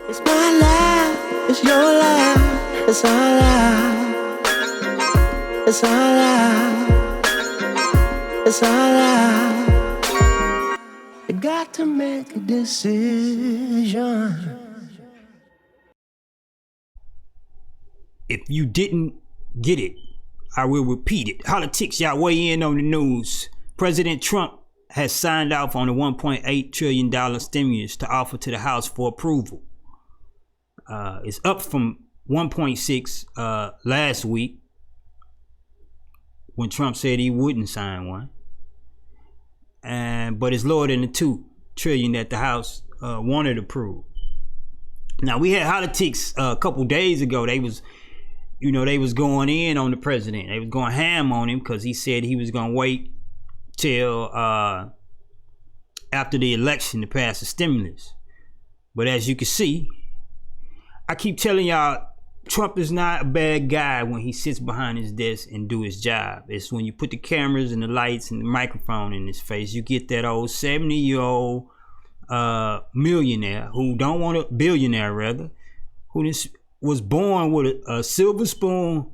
It's my life, it's your life, it's our life, it's our life, it's our life. You got to make a decision. If you didn't get it, I will repeat it. Holla-tics, y'all weigh in on the news. President Trump has signed off on a $1.8 trillion stimulus to offer to the House for approval. It's up from 1.6 last week when Trump said he wouldn't sign one. But it's lower than the $2 trillion that the House wanted approved. Now, we had Holla-tics a couple days ago. They was going in on the president. They was going ham on him because he said he was going to wait till after the election to pass the stimulus. But as you can see, I keep telling y'all, Trump is not a bad guy when he sits behind his desk and do his job. It's when you put the cameras and the lights and the microphone in his face, you get that old 70-year-old millionaire who don't want a billionaire rather, who was born with a silver spoon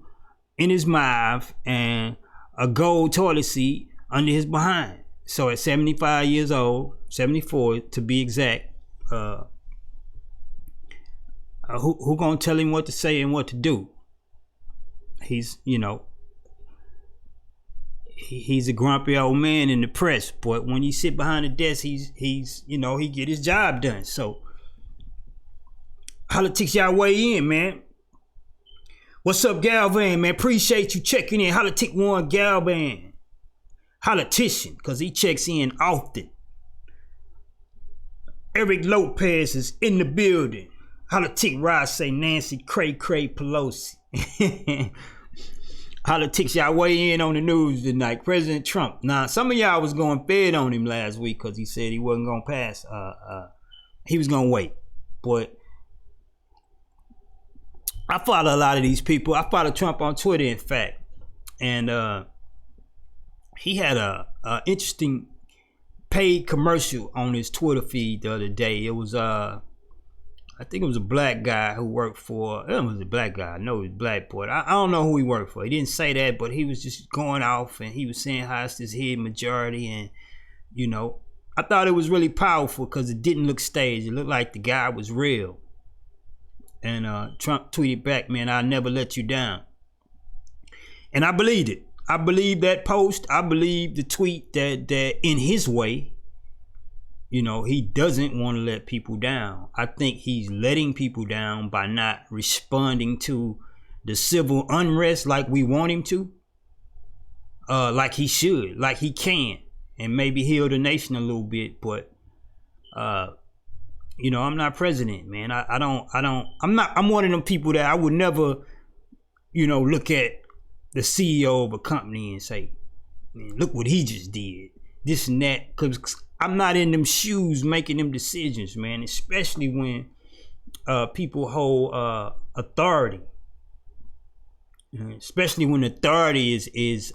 in his mouth and a gold toilet seat under his behind. So at 75 years old, 74 to be exact, who gonna tell him what to say and what to do? He's a grumpy old man in the press, but when he sit behind the desk, he get his job done. So Holla-tics, y'all weigh in, man. What's up, Galvan, man? Appreciate you checking in. Holla-tics one Galvan, Holla-tician, because he checks in often. Eric Lopez is in the building. Holla-tics Rod say Nancy Cray Pelosi. Holla-tics, y'all weigh in on the news tonight. President Trump. Now, some of y'all was going fed on him last week because he said he wasn't going to pass. He was going to wait. But I follow a lot of these people. I follow Trump on Twitter, in fact. And he had a interesting paid commercial on his Twitter feed the other day. It was I think it was a black guy who worked for, it was a black guy, I know he was black, but I don't know who he worked for. He didn't say that, but he was just going off and he was saying how it's this head majority. And, I thought it was really powerful because it didn't look staged. It looked like the guy was real. And Trump tweeted back, man, I'll never let you down. And I believed it. I believe that post. I believe the tweet that in his way, he doesn't want to let people down. I think he's letting people down by not responding to the civil unrest like we want him to, like he should, like he can, and maybe heal the nation a little bit. But, I'm not president, man. I'm one of them people that I would never, look at the CEO of a company and say, man, look what he just did, this and that, because I'm not in them shoes making them decisions, man, especially when people hold authority. Especially when authority is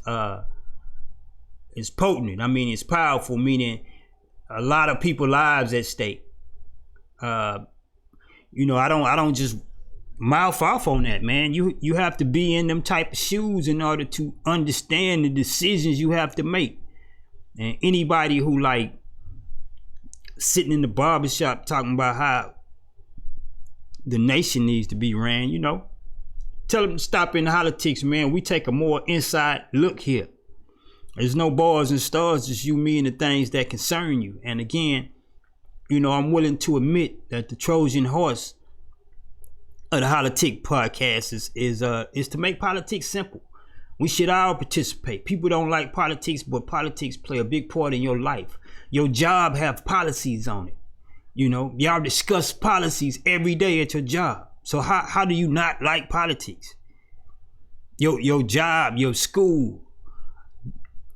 potent. I mean, it's powerful, meaning a lot of people's lives at stake. I don't just mouth off on that, man. You have to be in them type of shoes in order to understand the decisions you have to make. And anybody who sitting in the barbershop talking about how the nation needs to be ran, tell them to stop in the Holla-tics, man. We take a more inside look here. There's no bars and stars, just you, me, and the things that concern you. And again, I'm willing to admit that the Trojan horse of the Holla-tics podcast is to make politics simple. We should all participate. People don't like politics, but politics play a big part in your life. Your job have policies on it. Y'all discuss policies every day at your job. So how do you not like politics? Your job, your school.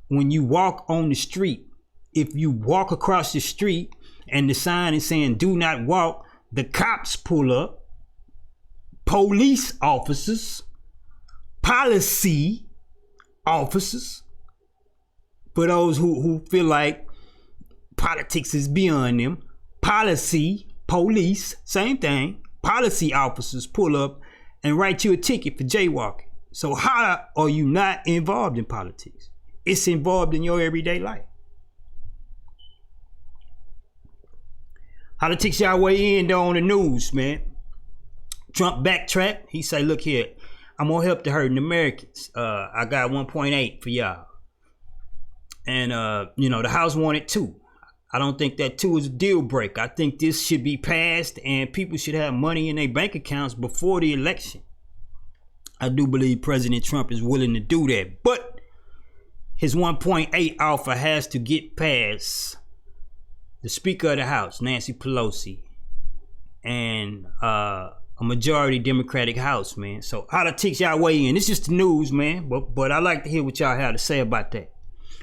When you walk on the street, if you walk across the street and the sign is saying do not walk, the cops pull up. Police officers, policy officers, for those who feel like politics is beyond them, policy, police, same thing, policy officers pull up and write you a ticket for jaywalking. So how are you not involved in politics? It's involved in your everyday life. Holla-tics, y'all weigh in though on the news, man. Trump backtracked. He say, look here, I'm gonna help the hurting Americans. I got 1.8 for y'all. And the House wanted 2. I don't think that 2 is a deal breaker. I think this should be passed and people should have money in their bank accounts before the election. I do believe President Trump is willing to do that, but his 1.8 offer has to get past the Speaker of the House, Nancy Pelosi, and a majority Democratic House, man. So Holla-tics, y'all weigh in. It's just the news, man, but I like to hear what y'all have to say about that.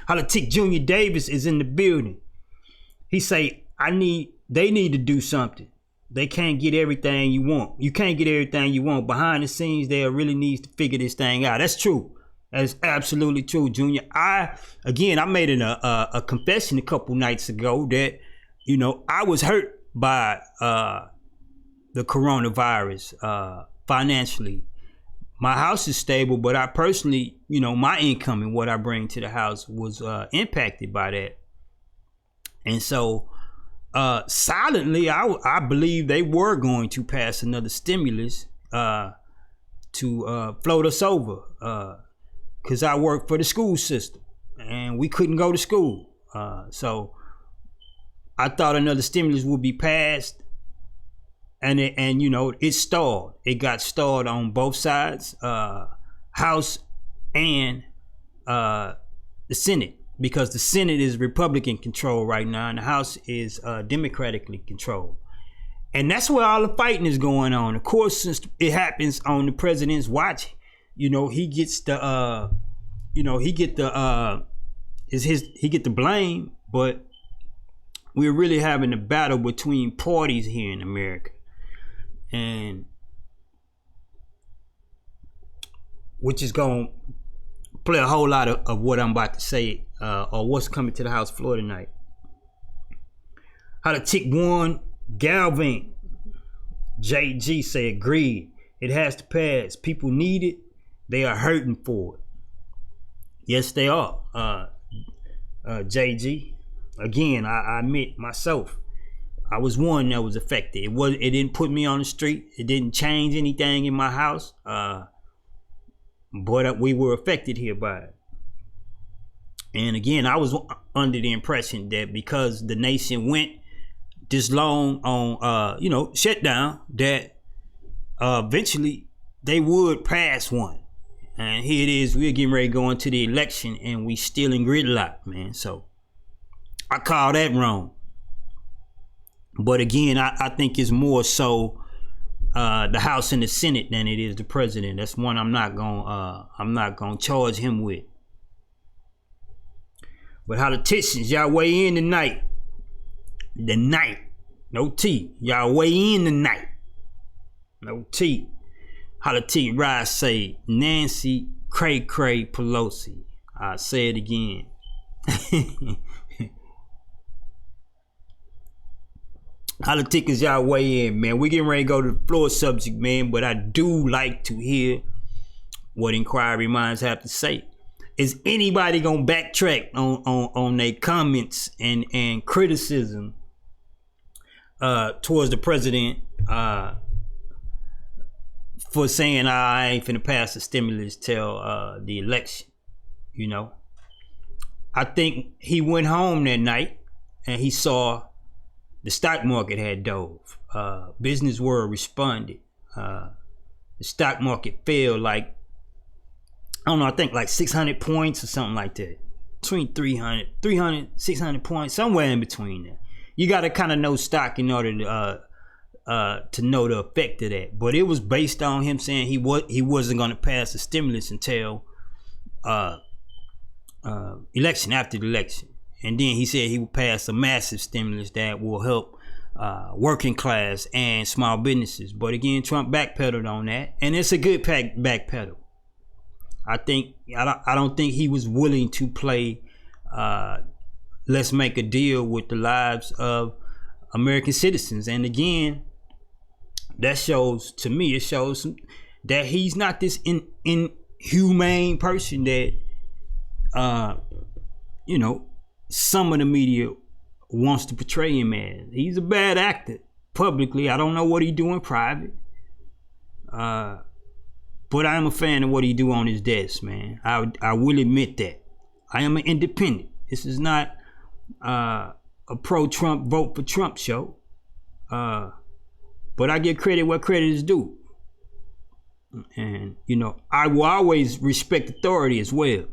Holla-tics Junior Davis is in the building. He say, they need to do something. They can't get everything you want. You can't get everything you want. Behind the scenes, they really needs to figure this thing out. That's true. That is absolutely true, Junior. I made a confession a couple nights ago that, I was hurt by the coronavirus financially. My house is stable, but I personally, my income and what I bring to the house was impacted by that. And so silently, I believe they were going to pass another stimulus to float us over, because I work for the school system and we couldn't go to school. So I thought another stimulus would be passed, and it stalled. It got stalled on both sides, House and the Senate, because the Senate is Republican controlled right now and the House is democratically controlled. And that's where all the fighting is going on. Of course, since it happens on the president's watch, he gets the he get the blame, but we're really having a battle between parties here in America. And which is going to play a whole lot of what I'm about to say, or what's coming to the House floor tonight. Holla-tics one, Galvin, JG say agreed. It has to pass. People need it. They are hurting for it. Yes, they are. JG, again, I admit myself, I was one that was affected. It didn't put me on the street. It didn't change anything in my house. But we were affected here by it. And again, I was under the impression that because the nation went this long on, shutdown, that eventually they would pass one. And here it is, we're getting ready to go into the election and we still in gridlock, man. So I call that wrong. But again, I think it's more so the House and the Senate than it is the president. That's one I'm not gonna charge him with. But Holla-tics, y'all weigh in tonight. No T. Y'all weigh in tonight. No T. Holla-tics Rise say Nancy Cray Pelosi. I say it again. Holla-tics, y'all weigh in, man. We getting ready to go to the floor subject, man, but I do like to hear what Inquiry Minds have to say. Is anybody gonna backtrack on their comments and criticism towards the president for saying I ain't finna pass the stimulus till the election? I think he went home that night and he saw the stock market had dove. Business World responded. The stock market fell like, I don't know, I think like 600 points or something like that. Between 300, 600 points, somewhere in between there. You got to kind of know stock in order to know the effect of that. But it was based on him saying he wasn't going to pass the stimulus until election, after the election. And then he said he would pass a massive stimulus that will help working class and small businesses. But again, Trump backpedaled on that, and it's a good backpedal. I don't think he was willing to play let's make a deal with the lives of American citizens. And again, that shows, to me, it shows that he's not this inhumane person that you know, some of the media wants to portray him as. He's a bad actor publicly. I don't know what he do in private, but I am a fan of what he do on his desk, man. I will admit that. I am an independent. This is not a pro-Trump, vote for Trump show. But I give credit where credit is due. And, you know, I will always respect authority as well.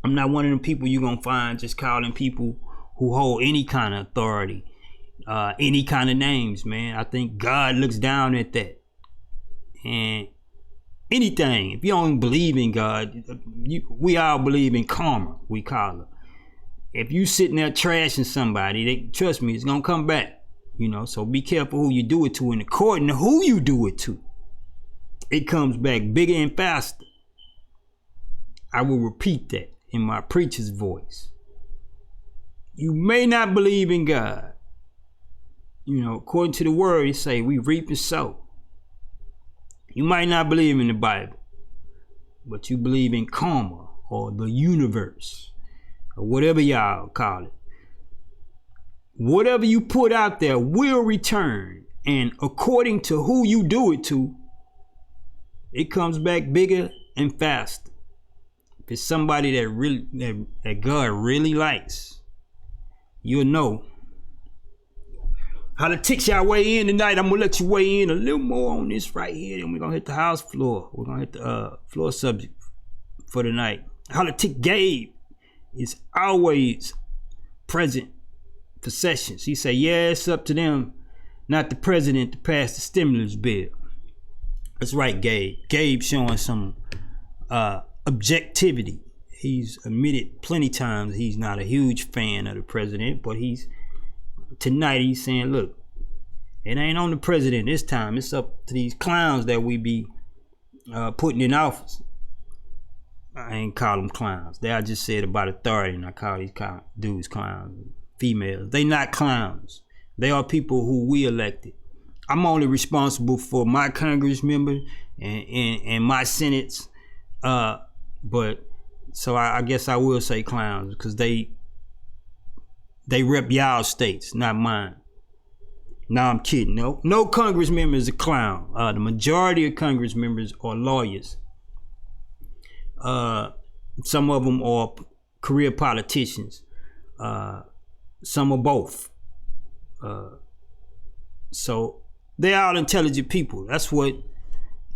I'm not one of them people you're going to find just calling people who hold any kind of authority, any kind of names, man. I think God looks down at that. And anything, if you don't believe in God, we all believe in karma, we call it. If you sitting there trashing somebody, trust me, it's going to come back. You know, so be careful who you do it to, and according to who you do it to, it comes back bigger and faster. I will repeat that in my preacher's voice. You may not believe in God. You know, according to the word, it say we reap and sow. You might not believe in the Bible, but you believe in karma or the universe or whatever y'all call it. Whatever you put out there will return, and according to who you do it to, it comes back bigger and faster. If it's somebody that God really likes, you'll know. Holla-tics, y'all weigh in tonight. I'm gonna let you weigh in a little more on this right here, and we're gonna hit the house floor. We're gonna hit the floor subject for tonight. Holla-tics Gabe is always present for sessions. He say, yeah, it's up to them, not the president, to pass the stimulus bill. That's right, Gabe. Gabe showing some objectivity. He's admitted plenty times he's not a huge fan of the president, but tonight he's saying, look, it ain't on the president this time. It's up to these clowns that we be putting in office. I ain't call them clowns. I just said about authority, and I call these dudes clowns. Females, they not clowns. They are people who we elected. I'm only responsible for my Congress members and my senates. But so I guess I will say clowns, because they rep y'all states, not mine. No, I'm kidding. No Congress member is a clown. The majority of Congress members are lawyers. Some of them are career politicians. Some are both. So they're all intelligent people. That's what,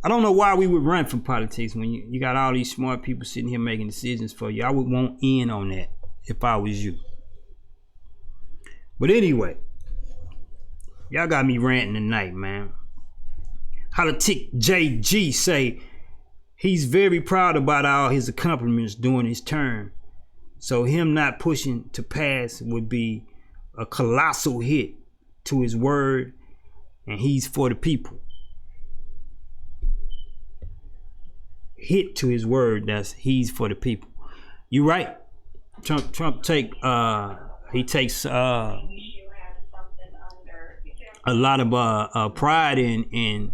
I don't know why we would run from politics when you got all these smart people sitting here making decisions for you. I would want in on that if I was you. But anyway, y'all got me ranting tonight, man. Holla-tics JG say he's very proud about all his accomplishments during his term. So him not pushing to pass would be a colossal hit to his word, and he's for the people. Hit to his word, that's he's for the people. You right. Trump takes a lot of pride in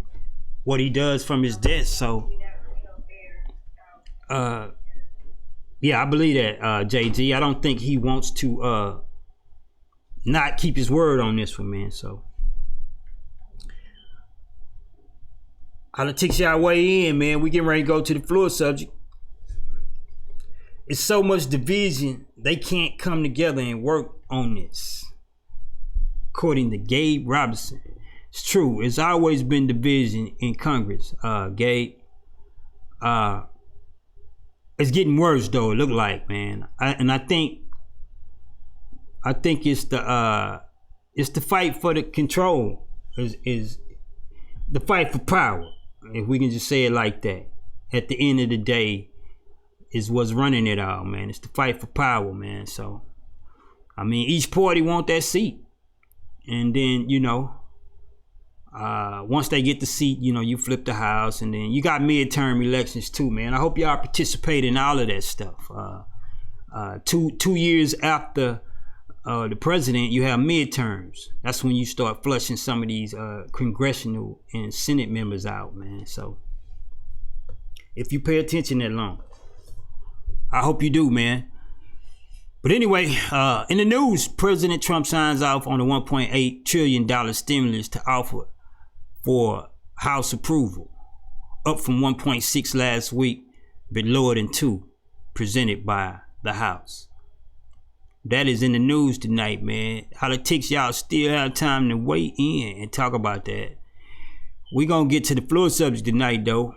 what he does from his desk. So yeah, I believe that, JG. I don't think he wants to not keep his word on this one, man. So Holla-tics, y'all weigh in, man. We getting ready to go to the floor subject. It's so much division, they can't come together and work on this. According to Gabe Robinson. It's true. It's always been division in Congress, Gabe. It's getting worse though, it look like, man. I think it's the fight for the control, is the fight for power, if we can just say it like that. At the end of the day, is what's running it all, man. It's the fight for power, man. So I mean, each party want that seat, and then once they get the seat, you flip the house, and then you got midterm elections too, man. I hope y'all participate in all of that stuff. 2 years after the president, you have midterms. That's when you start flushing some of these congressional and Senate members out, man. So if you pay attention that long, I hope you do, man. But anyway, in the news, President Trump signs off on the $1.8 trillion stimulus to offer for House approval, up from 1.6 last week, but lower than 2 presented by the House. That is in the news tonight, man. Holla-tics, y'all still have time to weigh in and talk about that. We're going to get to the floor subject tonight, though.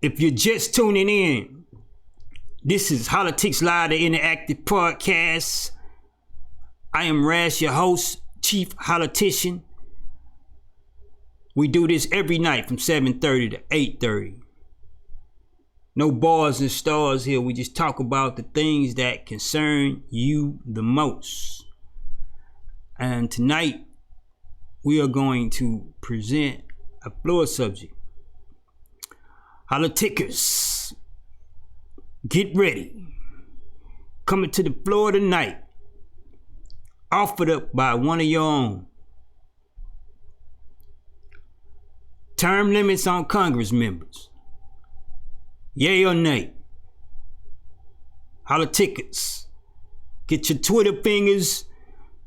If you're just tuning in, this is Holla-tics Live, the interactive podcast. I am Rash, your host, chief Holla-tician. We do this every night from 7:30 to 8:30. No bars and stars here. We just talk about the things that concern you the most. And tonight, we are going to present a floor subject. Holla-tickers, get ready. Coming to the floor tonight. Offered up by one of your own. Term limits on Congress members. Yay or nay? Holla-tickers. Get your Twitter fingers,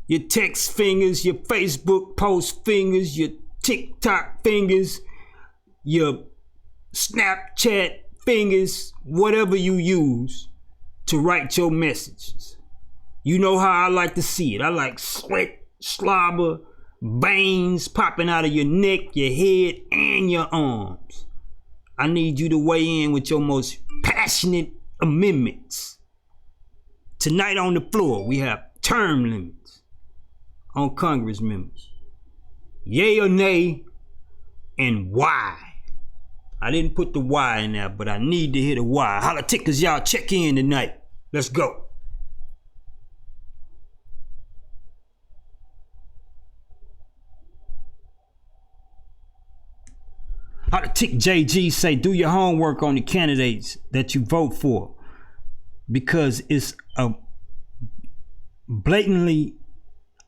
your text fingers, your Facebook post fingers, your TikTok fingers, your Snapchat fingers, whatever you use to write your messages. You know how I like to see it. I like sweat, slobber, veins popping out of your neck, your head, and your arms. I need you to weigh in with your most passionate amendments. Tonight on the floor, we have term limits on Congress members. Yay or nay, and why? I didn't put the why in there, but I need to hear the why. Holla-tickers, y'all check in tonight. Let's go. Holla-tick JG say, do your homework on the candidates that you vote for, because it's a blatantly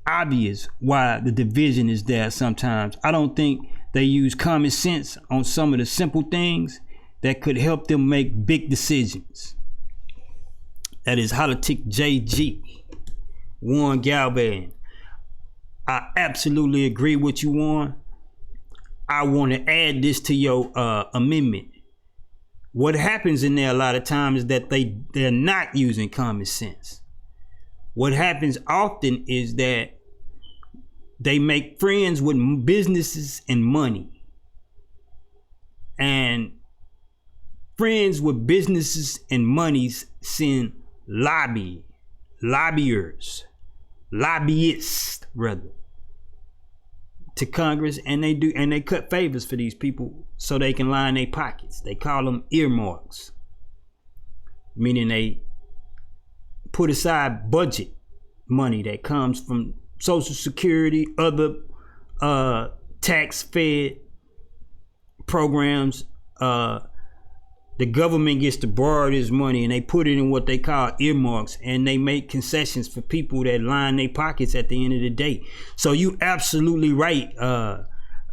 obvious why the division is there sometimes. I don't think they use common sense on some of the simple things that could help them make big decisions. That is Holla-tick JG. Warren Galvan. I absolutely agree with you, Warren. I want to add this to your amendment. What happens in there a lot of times is that they're not using common sense. What happens often is that they make friends with businesses and money. And friends with businesses and monies send lobbyists rather, to Congress, and they cut favors for these people so they can line their pockets. They call them earmarks, meaning they put aside budget money that comes from Social Security, other tax-fed programs. The government gets to borrow this money and they put it in what they call earmarks, and they make concessions for people that line their pockets at the end of the day. So you absolutely right,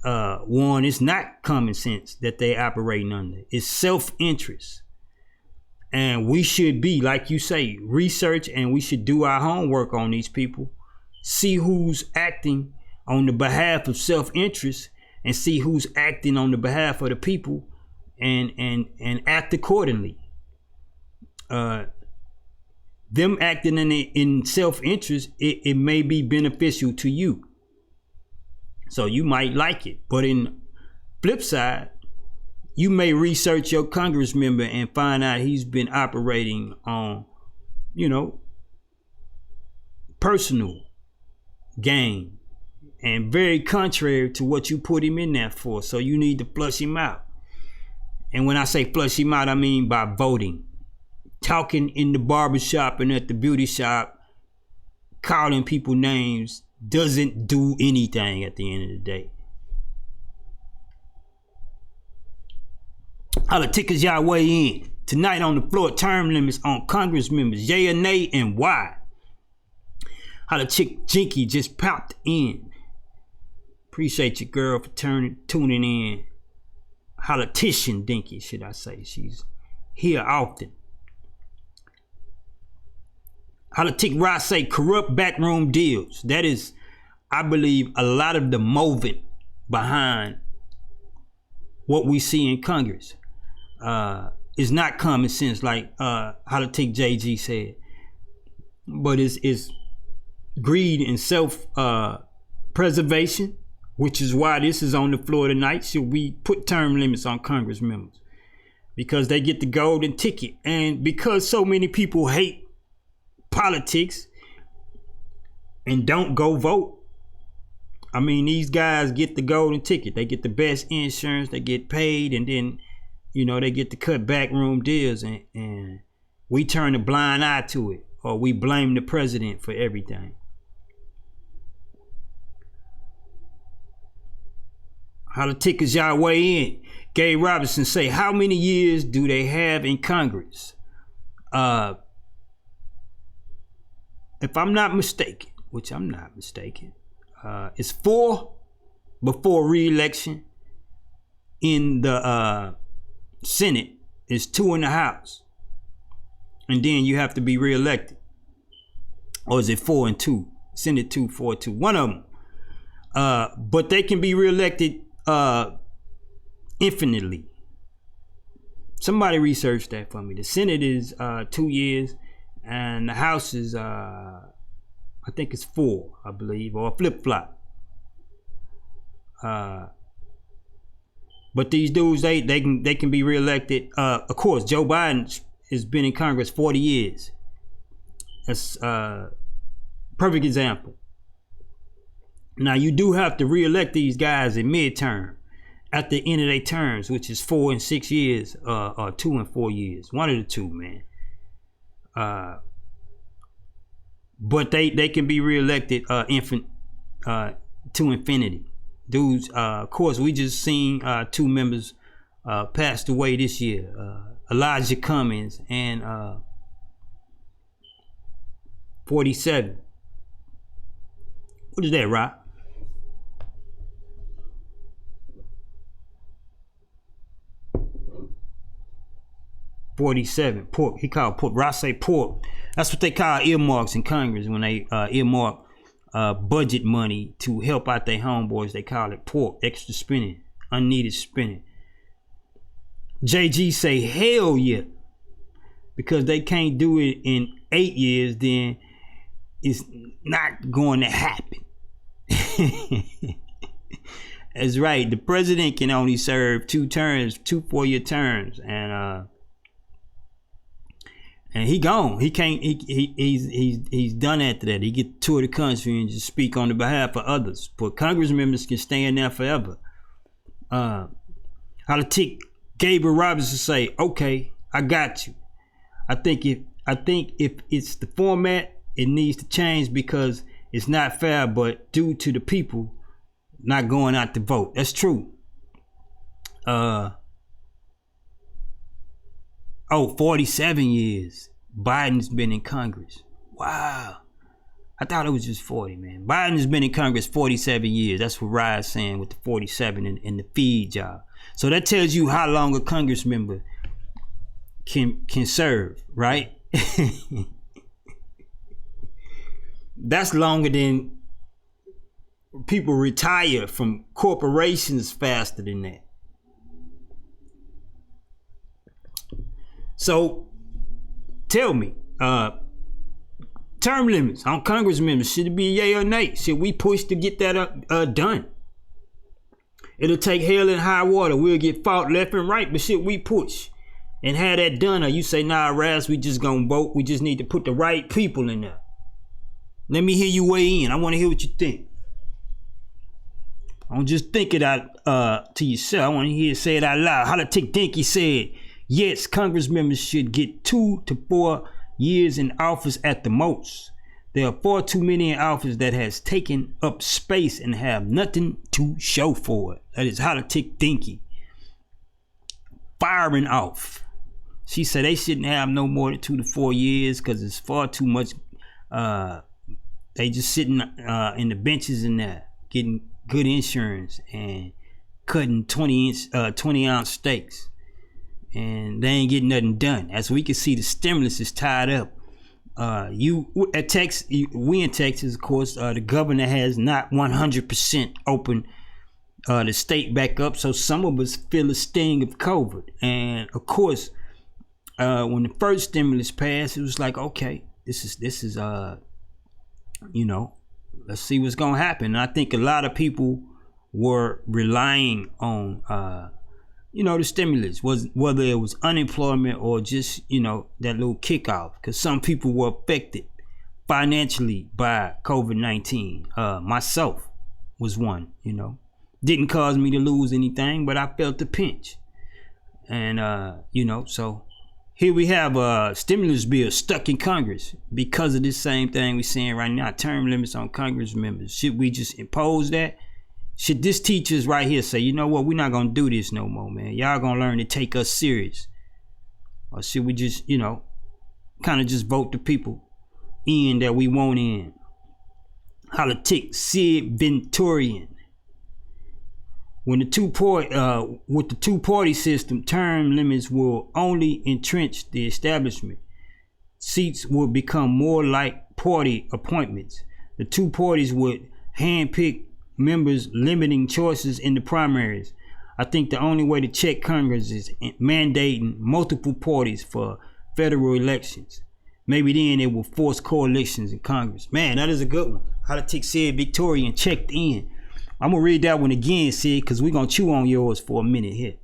Warren. It's not common sense that they operating under. It's self-interest. And we should be, like you say, research, and we should do our homework on these people. See who's acting on the behalf of self-interest and see who's acting on the behalf of the people, and act accordingly. Them acting in self-interest, it may be beneficial to you. So you might like it. But in flip side, you may research your Congress member and find out he's been operating on, personal gain and very contrary to what you put him in there for. So you need to flush him out. And when I say flush him out, I mean by voting. Talking in the barbershop and at the beauty shop, calling people names doesn't do anything at the end of the day. Holla-tickers, y'all weigh in. Tonight on the floor, term limits on Congress members. Yay or nay, and why? Holla-tics Jinky just popped in. Appreciate you, girl, for tuning in. Holla-tician Dinky, should I say. She's here often. Holla-tics Ross say corrupt backroom deals. That is, I believe, a lot of the motive behind what we see in Congress. It's not common sense, like Holla-tics JG said, but it's greed and self-preservation, which is why this is on the floor tonight. Should we put term limits on Congress members? Because they get the golden ticket. And because so many people hate politics and don't go vote, I mean, these guys get the golden ticket. They get the best insurance, they get paid, and then, you know, they get to cut backroom deals, and we turn a blind eye to it, or we blame the president for everything. Holla-tics y'all weigh in. Gabe Robinson say, how many years do they have in Congress? If I'm not mistaken, which I'm not mistaken, it's 4 before re-election. In the Senate, it's 2 in the House, and then you have to be re-elected. Or is it 4 and 2? Senate 2, 4, 2. One of them. But they can be re-elected infinitely. Somebody research that for me. The Senate is 2 years, and the House is I think it's 4, I believe, or flip-flop. But these dudes, they can be reelected. Of course, Joe Biden has been in Congress 40 years. That's perfect example. Now, you do have to reelect these guys in midterm at the end of their terms, which is 4 and 6 years, or 2 and 4 years. One of the two, man. But they can be reelected to infinity. Dudes, of course, we just seen 2 members passed away this year. Elijah Cummings and 47. What is that, Rob? 47. Pork. He called pork. Ross say pork. That's what they call earmarks in Congress when they earmark budget money to help out their homeboys. They call it pork. Extra spending. Unneeded spending. JG say hell yeah. Because they can't do it in 8 years, then it's not going to happen. That's right. The president can only serve 2 terms, 2 4-year terms, and he gone. He can't. He's done after that. He get to tour the country and just speak on the behalf of others. But Congress members can stay in there forever. Holla-tics Gabriel Robinson say, "Okay, I got you. I think if it's the format, it needs to change because it's not fair. But due to the people not going out to vote, that's true." 47 years Biden's been in Congress. Wow. I thought it was just 40, man. Biden's been in Congress 47 years. That's what Ryan's saying with the 47 and the feed job. So that tells you how long a Congress member can serve, right? That's longer than people retire from corporations faster than that. So, tell me, term limits on Congress members, should it be yay or nay? Should we push to get that done? It'll take hell and high water. We'll get fought left and right, but should we push and have that done? Or you say, nah, Raz, we just gonna vote. We just need to put the right people in there. Let me hear you weigh in. I want to hear what you think. Don't just think it out to yourself. I want to hear you say it out loud. Holla-tics Dinky said, yes, Congress members should get 2 to 4 years in office at the most. There are far too many in office that has taken up space and have nothing to show for it. That is Holla-tics Dinky. Firing off. She said they shouldn't have no more than 2 to 4 years because it's far too much. They just sitting in the benches in there, getting good insurance and cutting 20-ounce steaks, and they ain't getting nothing done. As we can see, the stimulus is tied up. We in Texas, of course, the governor has not 100% opened the state back up, so some of us feel the sting of COVID. And of course, when the first stimulus passed, it was like, okay, this is let's see what's gonna happen. And I think a lot of people were relying on the stimulus, whether it was unemployment or just that little kickoff, because some people were affected financially by COVID-19. Myself was one. Didn't cause me to lose anything, but I felt the pinch. And so here we have a stimulus bill stuck in Congress because of this same thing we're seeing right now, term limits on Congress members. Should we just impose that? Should this teachers right here say, you know what, we're not gonna do this no more, man. Y'all gonna learn to take us serious? Or should we just, kind of just vote the people in that we want in? Holla-tics, Sid Ventorian. When with the two-party system, term limits will only entrench the establishment. Seats will become more like party appointments. The two parties would handpick members, limiting choices in the primaries. I think the only way to check Congress is mandating multiple parties for federal elections. Maybe then it will force coalitions in Congress. Man, that is a good one. Holla-tics, Sid Ventorian checked in. I'm gonna read that one again, Sid, because we're gonna chew on yours for a minute here.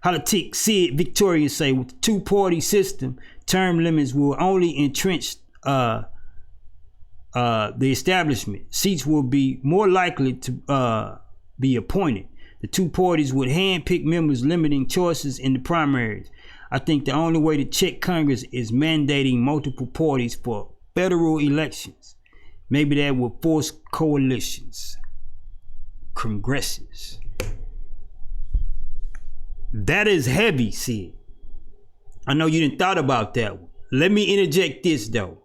Holla-tics, Sid Ventorian say, with the two-party system, term limits will only entrench the establishment. Seats will be more likely to be appointed. The two parties would handpick members, limiting choices in the primaries. I think the only way to check Congress is mandating multiple parties for federal elections. Maybe that will force coalitions. Congresses. That is heavy, Sid. I know you didn't thought about that one. Let me interject this though.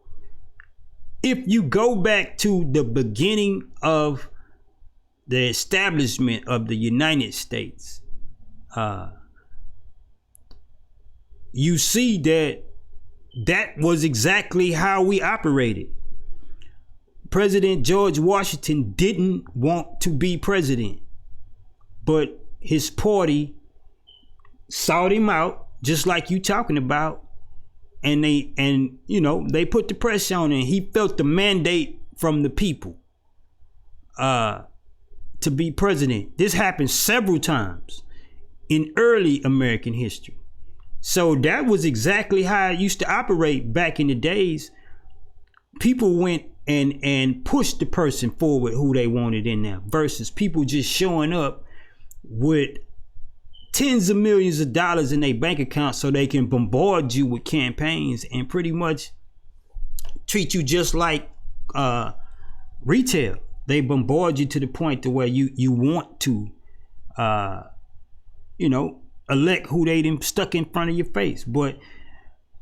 If you go back to the beginning of the establishment of the United States, you see that was exactly how we operated. President George Washington didn't want to be president, but his party sought him out, just like you talking about, and they put the pressure on him. He felt the mandate from the people to be president. This happened several times in early American history. So that was exactly how it used to operate back in the days. People went and pushed the person forward who they wanted in there, versus people just showing up with tens of millions of dollars in their bank account so they can bombard you with campaigns and pretty much treat you just like retail. They bombard you to the point to where you want to elect who they done stuck in front of your face. But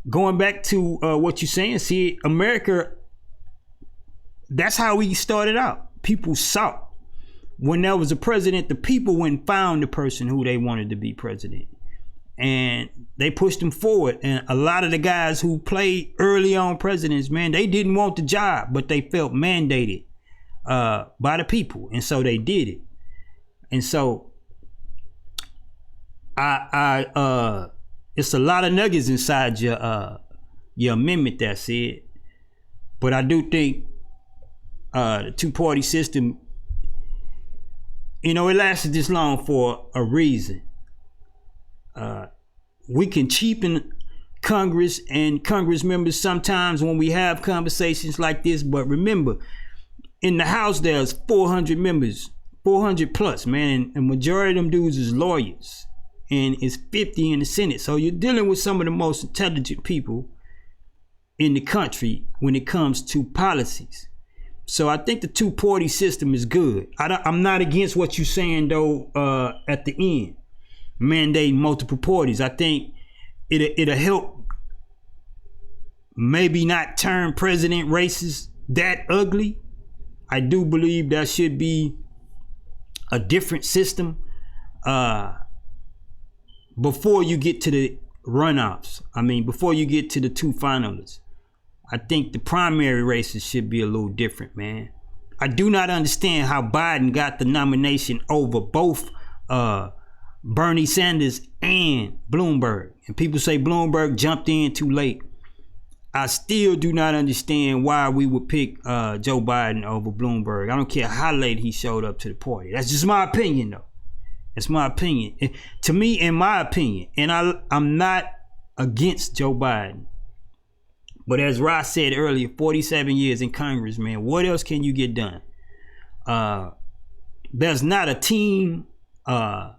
going back to what you're saying, see, America, that's how we started out. People sought. When there was a president, the people went and found the person who they wanted to be president. And they pushed him forward. And a lot of the guys who played early on presidents, man, they didn't want the job, but they felt mandated by the people. And so they did it. And so it's a lot of nuggets inside your amendment there, Sid. But I do think the two-party system, it lasted this long for a reason. We can cheapen Congress and Congress members sometimes when we have conversations like this, but remember, in the House there's 400 members, 400 plus, man, and majority of them dudes is lawyers, and it's 50 in the Senate. So you're dealing with some of the most intelligent people in the country when it comes to policies. So I think the two-party system is good. I'm not against what you're saying though. At the end, mandating multiple parties, I think it'll help maybe not turn president races that ugly. I do believe there should be a different system before you get to the runoffs. I mean, before you get to the two finalists. I think the primary races should be a little different, man. I do not understand how Biden got the nomination over both Bernie Sanders and Bloomberg. And people say Bloomberg jumped in too late. I still do not understand why we would pick Joe Biden over Bloomberg. I don't care how late he showed up to the party. That's just my opinion, though. That's my opinion. To me, in my opinion, and I'm not against Joe Biden. But as Ross said earlier, 47 years in Congress, man, what else can you get done? There's not a team that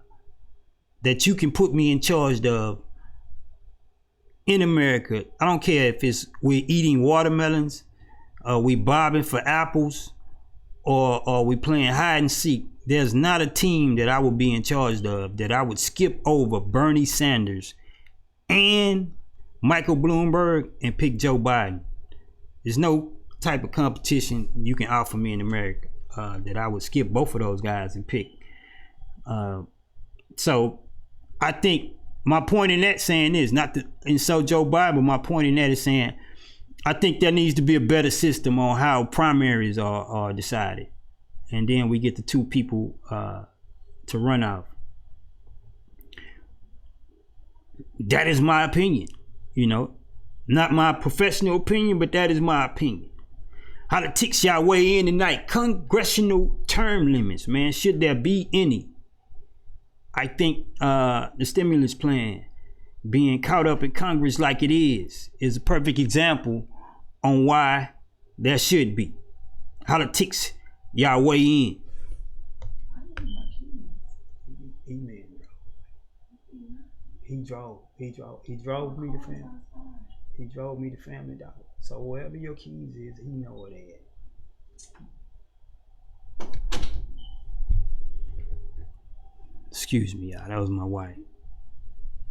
you can put me in charge of in America. I don't care if it's we're eating watermelons, we bobbing for apples, or we playing hide and seek. There's not a team that I would be in charge of that I would skip over Bernie Sanders and Michael Bloomberg and pick Joe Biden. There's no type of competition you can offer me in America that I would skip both of those guys and pick. So I think my point in that saying is not to insult Joe Biden, but my point in that is saying I think there needs to be a better system on how primaries are decided. And then we get the two people to run off. That is my opinion. You know, not my professional opinion, but that is my opinion. Holla-tics, y'all weigh in tonight. Congressional term limits, man. Should there be any? I think the stimulus plan being caught up in Congress like it is a perfect example on why there should be. Holla-tics, y'all weigh in. He drove me to family. He drove me to Family Dollar. So wherever your keys is, he know where they at. Excuse me, y'all. That was my wife.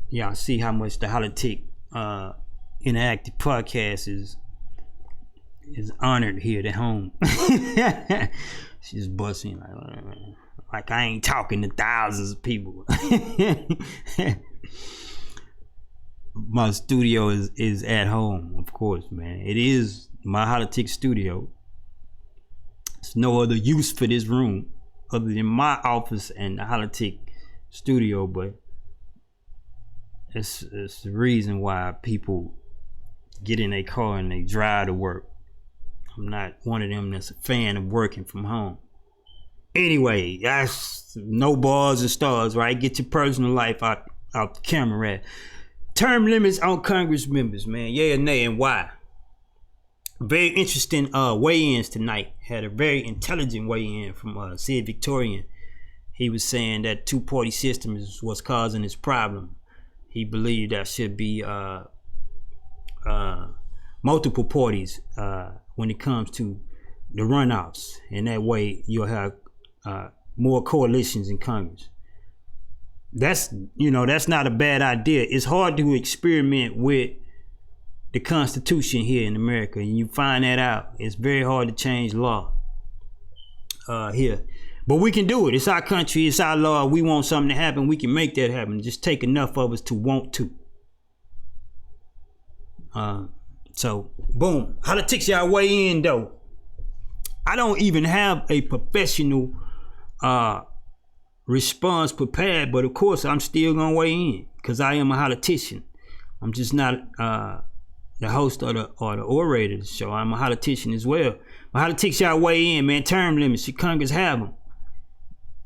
Y'all see how much the Holla-tic interactive podcast is honored here at home. She's busting like I ain't talking to thousands of people. My studio is at home, of course, man. It is my Holla-tic studio. There's no other use for this room other than my office and the Holla-tic studio, but it's the reason why people get in their car and they drive to work. I'm not one of them that's a fan of working from home. Anyway, that's no bars and stars, right? Get your personal life out the camera at. Term limits on Congress members, man. Yeah or nay, and why? Very interesting weigh-ins tonight. Had a very intelligent weigh-in from Sid Victorian. He was saying that two-party system is what's causing this problem. He believed that should be multiple parties when it comes to the runoffs, and that way you'll have more coalitions in Congress. That's not a bad idea. It's hard to experiment with the Constitution here in America, and you find that out. It's very hard to change law here, but we can do it. It's our country, it's our law. We want something to happen, we can make that happen. Just take enough of us to want to. So boom, Holla-tics, y'all weigh in though. I don't even have a professional response prepared, but of course I'm still gonna weigh in because I am a Holla-tician. I'm just not the host or the orator of the show. I'm a Holla-tician as well. But Holla-tics, y'all weigh in, man. Term limits, should Congress have them?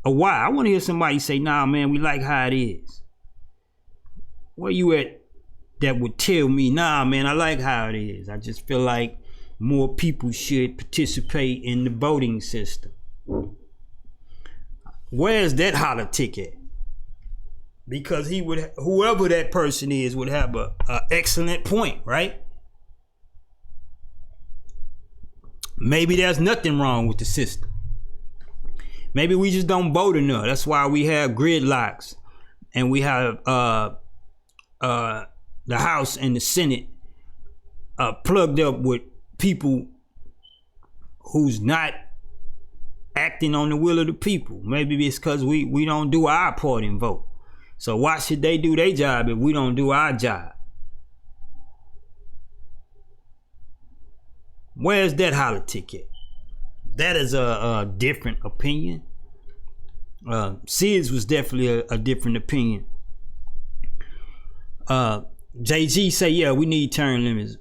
Or why? I want to hear somebody say, nah, man, we like how it is. Where you at that would tell me, nah, man, I like how it is. I just feel like more people should participate in the voting system. Where's that Holla-tic at? Because whoever that person is would have a excellent point, right? Maybe there's nothing wrong with the system. Maybe we just don't vote enough. That's why we have gridlocks, and we have the House and the Senate plugged up with people who's not acting on the will of the people. Maybe it's because we don't do our part and vote. So why should they do their job if we don't do our job? Where's that Holla-tic at? That is a different opinion. Sid's was definitely a different opinion. JG say, yeah, we need term limits.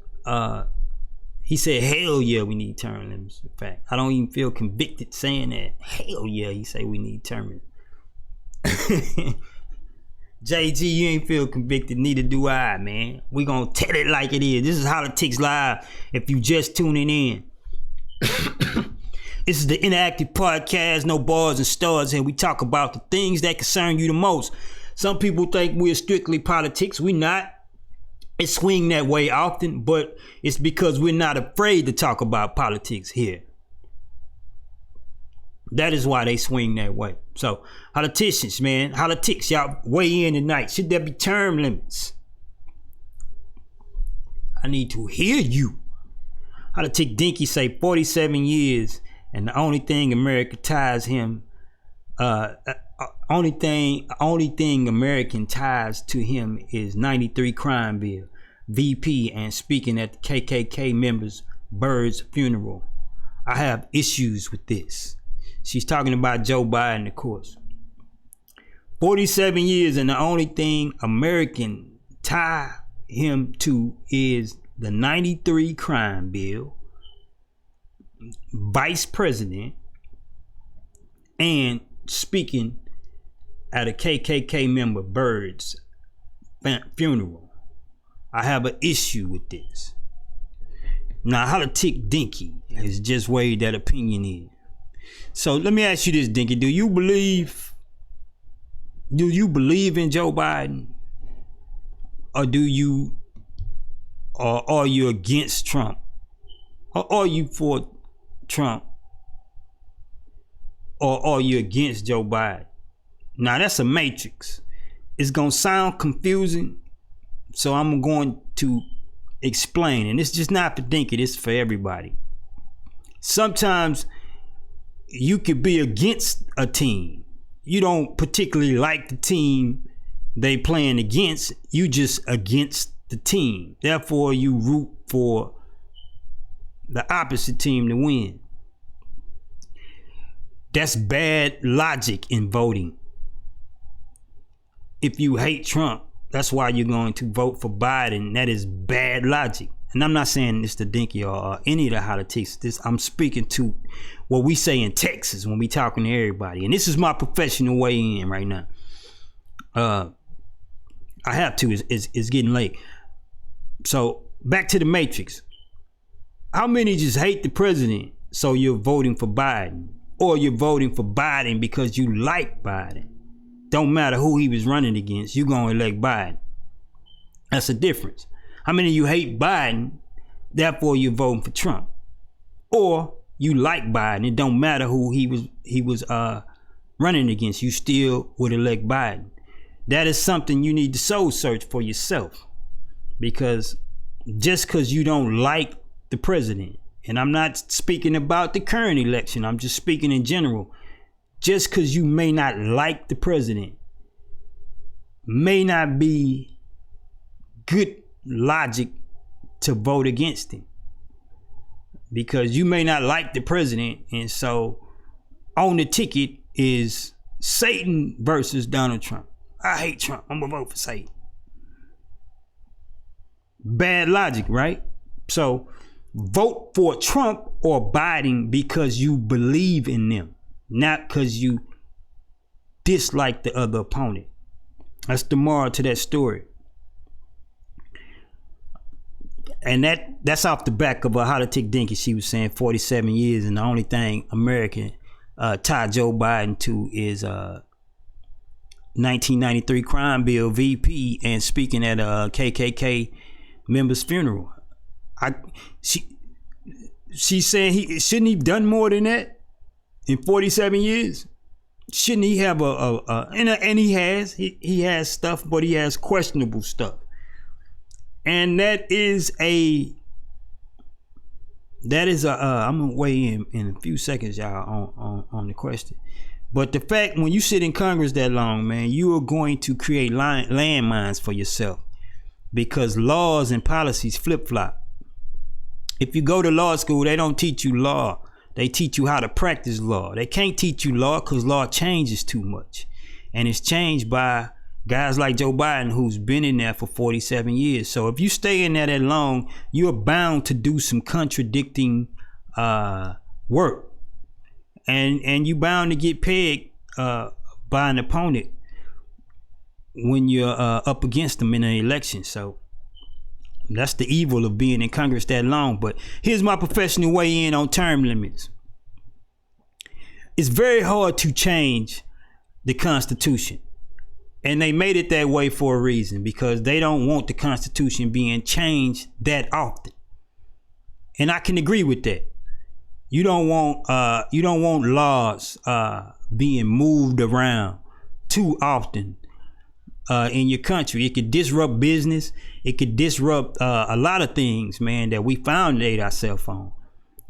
He said, hell yeah, we need term limits. In fact, I don't even feel convicted saying that. Hell yeah, he say we need term limits. JG, you ain't feel convicted, neither do I, man. We gonna tell it like it is. This is Holla-tics Live if you just tuning in. This is the interactive podcast, no bars and stars, and we talk about the things that concern you the most. Some people think we're strictly politics. We not. It swing that way often, but it's because we're not afraid to talk about politics here. That is why they swing that way. So, politicians, man, Holla-tics, y'all weigh in tonight. Should there be term limits? I need to hear you. Holla-tic Dinky say 47 years, and the only thing America ties him, only thing American ties to him is 93 crime bill, VP, and speaking at the KKK members' Bird's funeral. I have issues with this. She's talking about Joe Biden, of course. 47 years, and the only thing American tie him to is the 93 crime bill, vice president, and speaking at a KKK member Bird's funeral. I have an issue with this. Now, Holla-tic Dinky has just weighed that opinion in. So let me ask you this, Dinky. Do you believe in Joe Biden? Or are you against Trump? Or are you for Trump? Or are you against Joe Biden? Now that's a matrix. It's gonna sound confusing, so I'm going to explain. And it's just not for Dinky, it's for everybody. Sometimes you could be against a team. You don't particularly like the team they playing against. You just against the team. Therefore, you root for the opposite team to win. That's bad logic in voting. If you hate Trump, that's why you're going to vote for Biden. That is bad logic. And I'm not saying this to Dinky or any of the Holla-tics. I'm speaking to what we say in Texas when we talking to everybody. And this is my professional way in right now. I have to. It's getting late. So back to the matrix. How many just hate the president so you're voting for Biden? Or you're voting for Biden because you like Biden? Don't matter who he was running against, you're going to elect Biden. That's a difference. How many of you hate Biden, therefore you're voting for Trump? Or you like Biden, it don't matter who he was running against, you still would elect Biden. That is something you need to soul search for yourself. Because just because you don't like the president, and I'm not speaking about the current election, I'm just speaking in general. Just because you may not like the president may not be good logic to vote against him. Because you may not like the president, and so on the ticket is Satan versus Donald Trump. I hate Trump, I'm gonna vote for Satan. Bad logic, right? So vote for Trump or Biden because you believe in them, not because you dislike the other opponent. That's the moral to that story. And that's off the back of a Holla-tic Dinky. She was saying 47 years, and the only thing American tied Joe Biden to is 1993 crime bill, VP, and speaking at a KKK member's funeral. She's saying shouldn't he done more than that in 47 years? Shouldn't he have and he has stuff, but he has questionable stuff. And that is a that is I'm gonna weigh in a few seconds, y'all, on the question. But the fact, when you sit in Congress that long, man, you are going to create landmines for yourself, because laws and policies flip-flop. If you go to law school, they don't teach you law. They teach you how to practice law. They can't teach you law because law changes too much. And it's changed by guys like Joe Biden, who's been in there for 47 years. So if you stay in there that long, you're bound to do some contradicting work. And you bound to get pegged by an opponent when you're up against them in an election. So that's the evil of being in Congress that long. But here's my professional weigh in on term limits. It's very hard to change the Constitution. And they made it that way for a reason, because they don't want the Constitution being changed that often. And I can agree with that. You don't want laws being moved around too often in your country. It could disrupt business. It could disrupt a lot of things, man, that we founded ourselves on.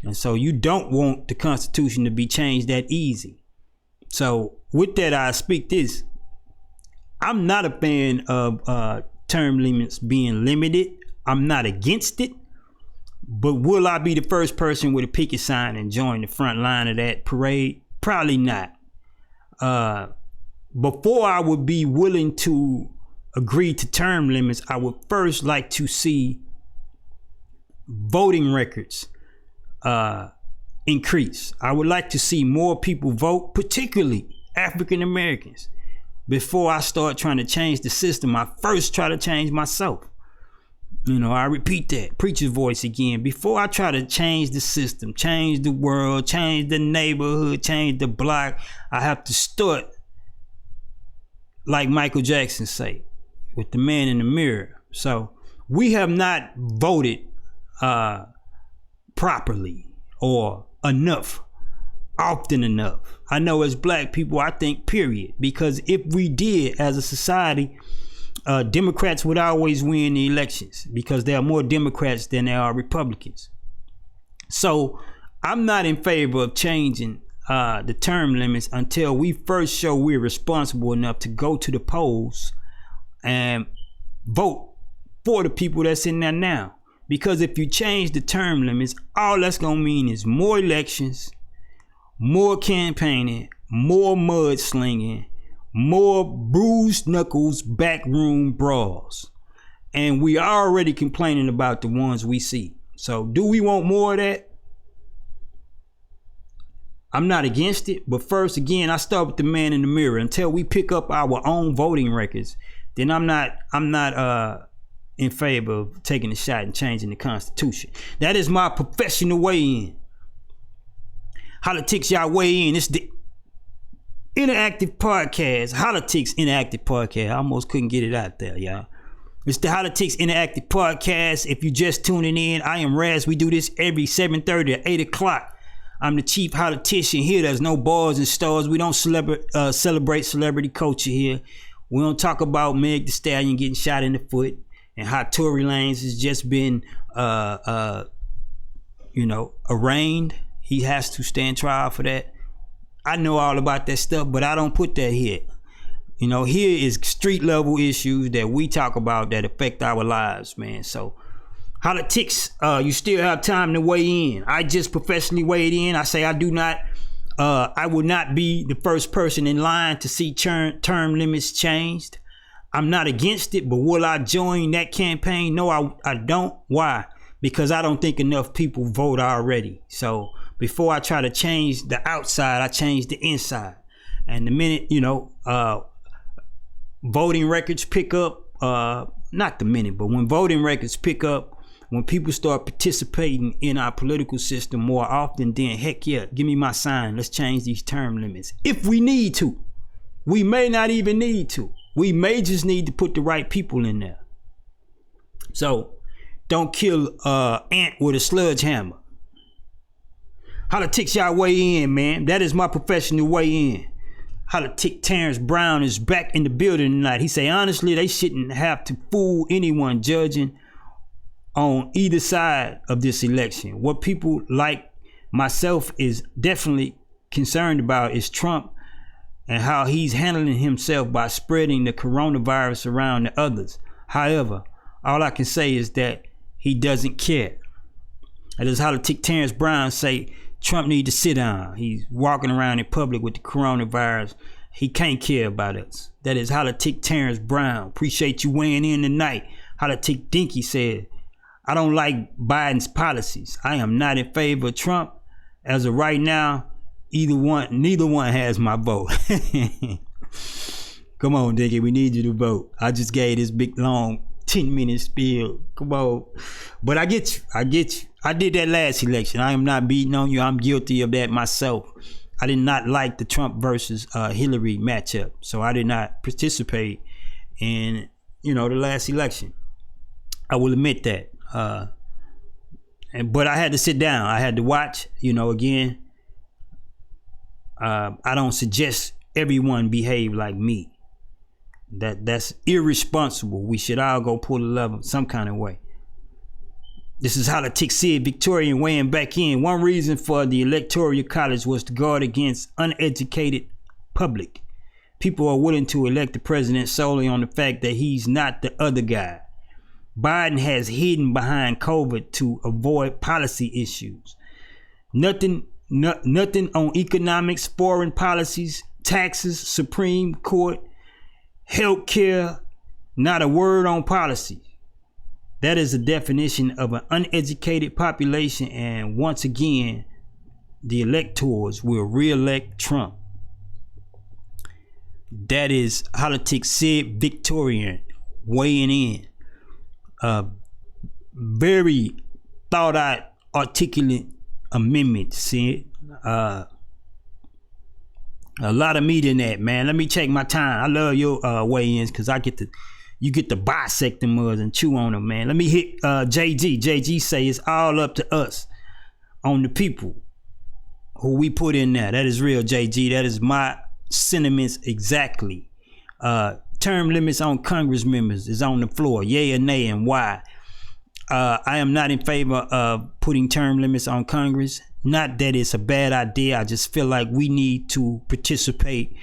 And so you don't want the Constitution to be changed that easy. So with that, I speak this. I'm not a fan of term limits being limited. I'm not against it. But will I be the first person with a picket sign and join the front line of that parade? Probably not. Before I would be willing to agree to term limits, I would first like to see voting records increase. I would like to see more people vote, particularly African Americans. Before I start trying to change the system, I first try to change myself. You know, I repeat that, preacher's voice again. Before I try to change the system, change the world, change the neighborhood, change the block, I have to start, like Michael Jackson say, with the man in the mirror. So we have not voted properly or enough, often enough. I know as black people, I think period, because if we did as a society, Democrats would always win the elections, because there are more Democrats than there are Republicans. So I'm not in favor of changing the term limits until we first show we're responsible enough to go to the polls and vote for the people that's in there now. Because if you change the term limits, all that's gonna mean is more elections, more campaigning, more mudslinging, more bruised knuckles, backroom brawls. And we are already complaining about the ones we see. So do we want more of that? I'm not against it, but first, again, I start with the man in the mirror. Until we pick up our own voting records, then I'm not in favor of taking a shot and changing the Constitution. That is my professional weigh in. Holla-tics, y'all weigh in. It's the interactive podcast, Holla-tics interactive podcast. I almost couldn't get it out there, y'all. It's the Holla-tics interactive podcast. If you just tuning in, I am Raz. We do this every 7:30 to 8 o'clock. I'm the chief Holla-tician here. There's no bars and stars. We don't celebrate celebrity culture here. We don't talk about Meg Thee Stallion getting shot in the foot and how Tory Lanez has just been, arraigned. He has to stand trial for that. I know all about that stuff, but I don't put that here. You know, here is street level issues that we talk about that affect our lives, man. So Holla-tics, you still have time to weigh in. I just professionally weighed in. I say I would not be the first person in line to see term limits changed. I'm not against it, but will I join that campaign? No, I don't. Why? Because I don't think enough people vote already. So before I try to change the outside, I change the inside. And the minute, voting records pick up, not the minute, but when voting records pick up, when people start participating in our political system more often, then heck yeah, give me my sign. Let's change these term limits. If we need to. We may not even need to. We may just need to put the right people in there. So don't kill ant with a sledgehammer. Holla-tics, y'all weigh in, man. That is my professional weigh in. Holla-tic Terrence Brown is back in the building tonight. He say, honestly, they shouldn't have to fool anyone judging on either side of this election. What people like myself is definitely concerned about is Trump and how he's handling himself by spreading the coronavirus around to others. However, all I can say is that he doesn't care. And as Holla-tics Terrence Brown say, Trump need to sit down. He's walking around in public with the coronavirus. He can't care about us. That is Holla-tics Terrence Brown. Appreciate you weighing in tonight. Holla-tics Dinky said, I don't like Biden's policies. I am not in favor of Trump. As of right now, neither one has my vote. Come on, Dinky, we need you to vote. I just gave this big long 10-minute spiel. Come on. But I get you. I did that last election. I am not beating on you. I'm guilty of that myself. I did not like the Trump versus Hillary matchup. So I did not participate in, the last election. I will admit that. But I had to sit down. I had to watch, again. I don't suggest everyone behave like me. That's irresponsible. We should all go pull the lever some kind of way. This is Holla-tics Sid Victorian weighing back in. One reason for the Electoral College was to guard against uneducated public. People are willing to elect the president solely on the fact that he's not the other guy. Biden has hidden behind COVID to avoid policy issues. Nothing on economics, foreign policies, taxes, Supreme Court, healthcare, not a word on policy. That is the definition of an uneducated population, and once again, the electors will re-elect Trump. That is Holla-tics Sid Victorian weighing in. Very thought out, articulate amendment, Sid. A lot of meat in that, man. Let me check my time. I love your weigh-ins because you get to bisect them and chew on them, man. Let me hit JG. JG say it's all up to us on the people who we put in there. That is real, JG. That is my sentiments exactly. Term limits on Congress members is on the floor. Yay or nay, and why? I am not in favor of putting term limits on Congress. Not that it's a bad idea. I just feel like we need to participate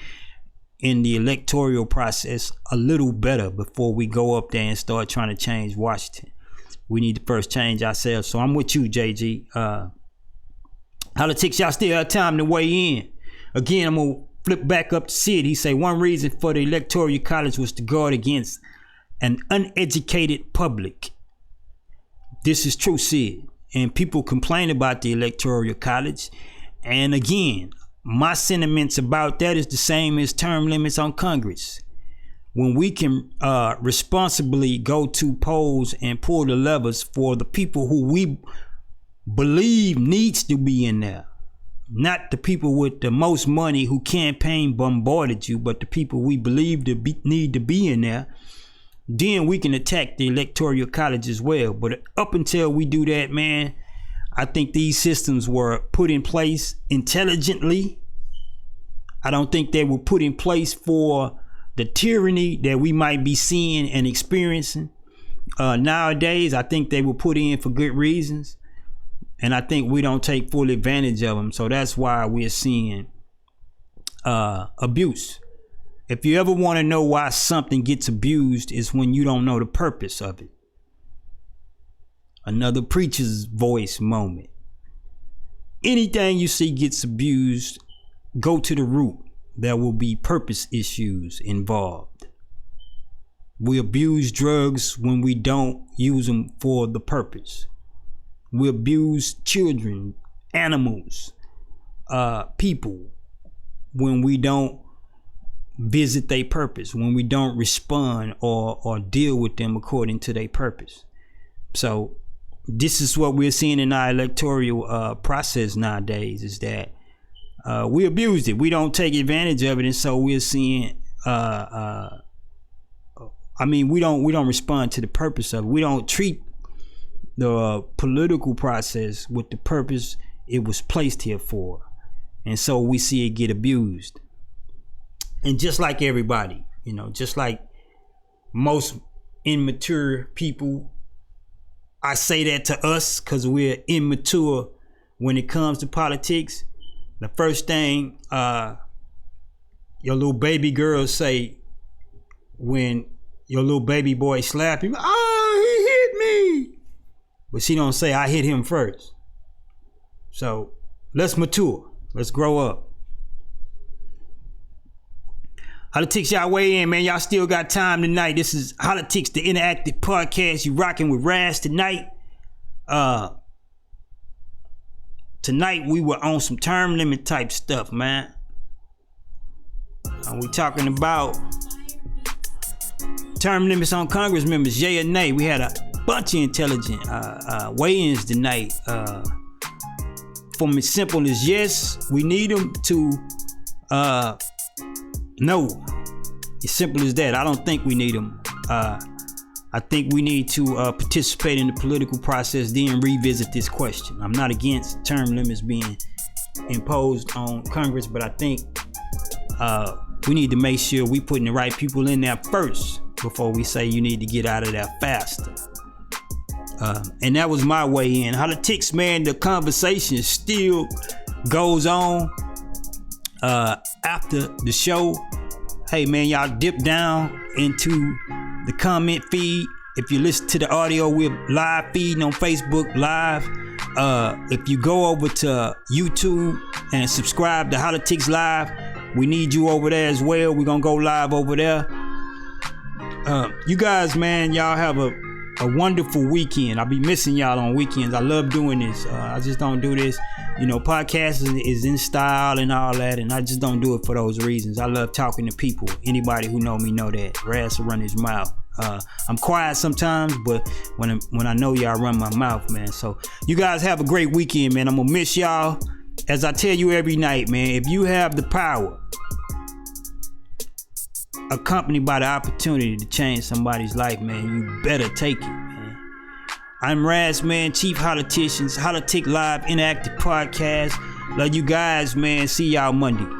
in the electoral process a little better before we go up there and start trying to change Washington. We need to first change ourselves. So I'm with you, JG. Holla-tics, y'all still have time to weigh in. Again, I'm going to flip back up to Sid. He say one reason for the Electoral College was to guard against an uneducated public. This is true, Sid. And people complain about the Electoral College. And again, my sentiments about that is the same as term limits on Congress. When we can responsibly go to polls and pull the levers for the people who we believe needs to be in there. Not the people with the most money who campaign bombarded you, but the people we believe need to be in there. Then we can attack the Electoral College as well. But up until we do that, man, I think these systems were put in place intelligently. I don't think they were put in place for the tyranny that we might be seeing and experiencing nowadays. I think they were put in for good reasons. And I think we don't take full advantage of them. So that's why we're seeing abuse. If you ever want to know why something gets abused, is when you don't know the purpose of it. Another preacher's voice moment. Anything you see gets abused, go to the root. There will be purpose issues involved. We abuse drugs when we don't use them for the purpose. We abuse children, animals, people when we don't visit their purpose, when we don't respond or deal with them according to their purpose. So this is what we're seeing in our electoral process nowadays, is that we abused it. We don't take advantage of it, and so we're seeing we don't respond to the purpose of it. We don't treat the political process with the purpose it was placed here for. And so we see it get abused. And just like everybody, just like most immature people I say that to us because we're immature when it comes to politics. The first thing your little baby girl say when your little baby boy slap him, he hit me. But she don't say, I hit him first. So let's mature. Let's grow up. Holla-tics, y'all weigh in, man. Y'all still got time tonight. This is Holla-tics, the interactive podcast. You rocking with Raz tonight. Tonight we were on some term limit type stuff, man. We talking about term limits on Congress members, yay or nay. We had a bunch of intelligent weigh-ins tonight. From as simple as yes, we need them, to no. As simple as that. I don't think we need them. I think we need to participate in the political process, then revisit this question. I'm not against term limits being imposed on Congress, but I think we need to make sure we putting the right people in there first before we say you need to get out of there faster. And that was my way in. Holla-tics, man, the conversation still goes on after the show. Hey, man, y'all dip down into the comment feed. If you listen to the audio, we're live feeding on Facebook Live. If you go over to YouTube and subscribe to Holla-tics Live, we need you over there as well. We're gonna go live over there. You guys, man, y'all have a wonderful weekend. I'll be missing y'all on weekends. I love doing this. I just don't do this. You know, podcasting is in style and all that, and I just don't do it for those reasons. I love talking to people. Anybody who know me know that. Raz will run his mouth. I'm quiet sometimes, but when I know y'all, run my mouth, man. So you guys have a great weekend, man. I'm gonna miss y'all. As I tell you every night, man, if you have the power accompanied by the opportunity to change somebody's life, man, you better take it, man. I'm Raz, man, Chief Holla-ticians, Holla-tic Live Interactive Podcast. Love you guys, man. See y'all Monday.